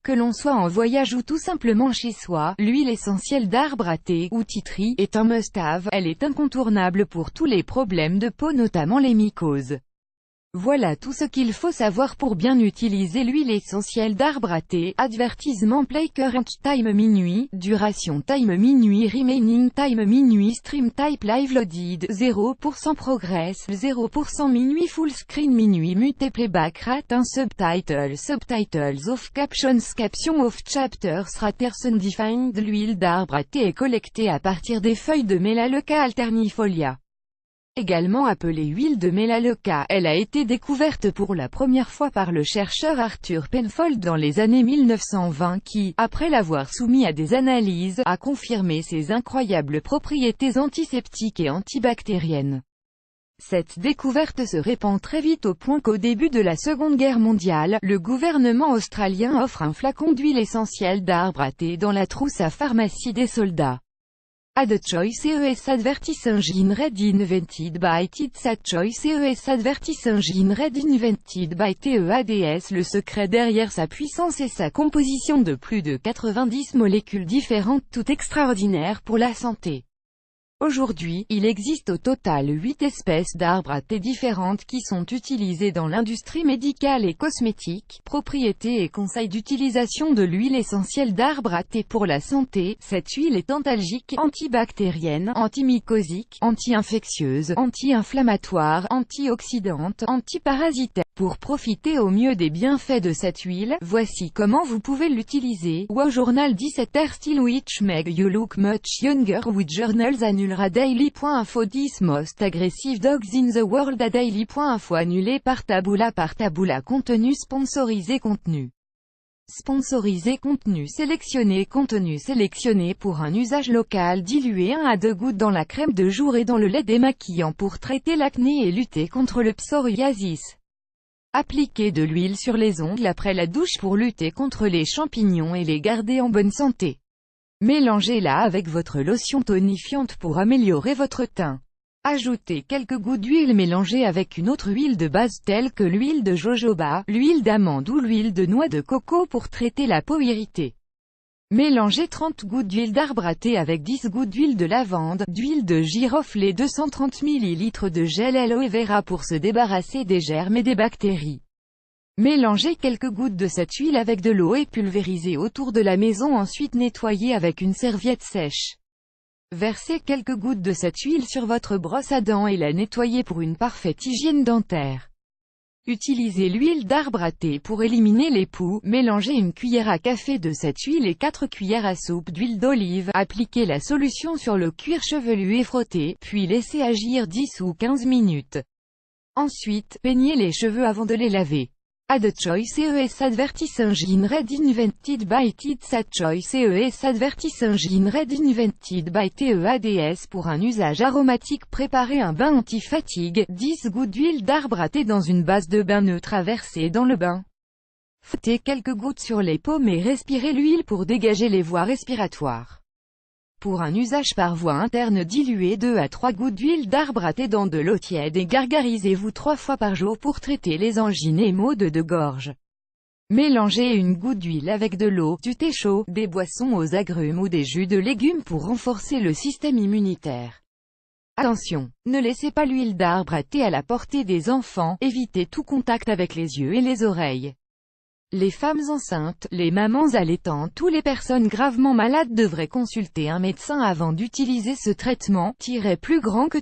Que l'on soit en voyage ou tout simplement chez soi, l'huile essentielle d'arbre à thé, ou tea tree, est un must-have. Elle est incontournable pour tous les problèmes de peau, notamment les mycoses. Voilà tout ce qu'il faut savoir pour bien utiliser l'huile essentielle d'arbre à thé. Advertisement: play current time minuit, duration time minuit, remaining time minuit, stream type live loaded, 0% progress, 0% minuit, full screen minuit, mute playback rate, un subtitles off, captions off, chapters raters undefined. L'huile d'arbre à thé est collectée à partir des feuilles de Melaleuca alternifolia. Également appelée huile de Melaleuca, elle a été découverte pour la première fois par le chercheur Arthur Penfold dans les années 1920 qui, après l'avoir soumis à des analyses, a confirmé ses incroyables propriétés antiseptiques et antibactériennes. Cette découverte se répand très vite au point qu'au début de la Seconde Guerre mondiale, le gouvernement australien offre un flacon d'huile essentielle d'arbre à thé dans la trousse à pharmacie des soldats. Ad choice ES advertis engine red invented by TEADS. Ad choice ES advertis engine red invented by TEADS. Le secret derrière sa puissance et sa composition de plus de 90 molécules différentes, toutes extraordinaires pour la santé. Aujourd'hui, il existe au total 8 espèces d'arbres à thé différentes qui sont utilisées dans l'industrie médicale et cosmétique. Propriétés et conseils d'utilisation de l'huile essentielle d'arbre à thé pour la santé. Cette huile est antalgique, antibactérienne, antimycosique, anti-infectieuse, anti-inflammatoire, antioxydante, antiparasitaire. Pour profiter au mieux des bienfaits de cette huile, voici comment vous pouvez l'utiliser. Wow Journal 17 Still which make you look much younger with journals annulera daily.info 10 most aggressive dogs in the world à daily.info annulé par Taboola contenu sponsorisé contenu sélectionné pour un usage local dilué 1 à 2 gouttes dans la crème de jour et dans le lait démaquillant pour traiter l'acné et lutter contre le psoriasis. Appliquez de l'huile sur les ongles après la douche pour lutter contre les champignons et les garder en bonne santé. Mélangez-la avec votre lotion tonifiante pour améliorer votre teint. Ajoutez quelques gouttes d'huile mélangée avec une autre huile de base telle que l'huile de jojoba, l'huile d'amande ou l'huile de noix de coco pour traiter la peau irritée. Mélangez 30 gouttes d'huile d'arbre à thé avec 10 gouttes d'huile de lavande, d'huile de girofle et 230 ml de gel aloe vera pour se débarrasser des germes et des bactéries. Mélangez quelques gouttes de cette huile avec de l'eau et pulvérisez autour de la maison, ensuite nettoyez avec une serviette sèche. Versez quelques gouttes de cette huile sur votre brosse à dents et la nettoyez pour une parfaite hygiène dentaire. Utilisez l'huile d'arbre à thé pour éliminer les poux. Mélangez une cuillère à café de cette huile et 4 cuillères à soupe d'huile d'olive. Appliquez la solution sur le cuir chevelu et frottez, puis laissez agir 10 ou 15 minutes. Ensuite, peignez les cheveux avant de les laver. Ad choice ES advertis engine red invented by TEADS. Ad choice ES advertis engine red invented by TEADS. Pour un usage aromatique, préparez un bain anti-fatigue, 10 gouttes d'huile d'arbre à thé dans une base de bain neutre à verser dans le bain. Frottez quelques gouttes sur les paumes et respirez l'huile pour dégager les voies respiratoires. Pour un usage par voie interne, diluez 2 à 3 gouttes d'huile d'arbre à thé dans de l'eau tiède et gargarisez-vous 3 fois par jour pour traiter les angines et maux de gorge. Mélangez une goutte d'huile avec de l'eau, du thé chaud, des boissons aux agrumes ou des jus de légumes pour renforcer le système immunitaire. Attention, ne laissez pas l'huile d'arbre à thé à la portée des enfants, évitez tout contact avec les yeux et les oreilles. Les femmes enceintes, les mamans allaitantes, toutes les personnes gravement malades devraient consulter un médecin avant d'utiliser ce traitement. Plus grand que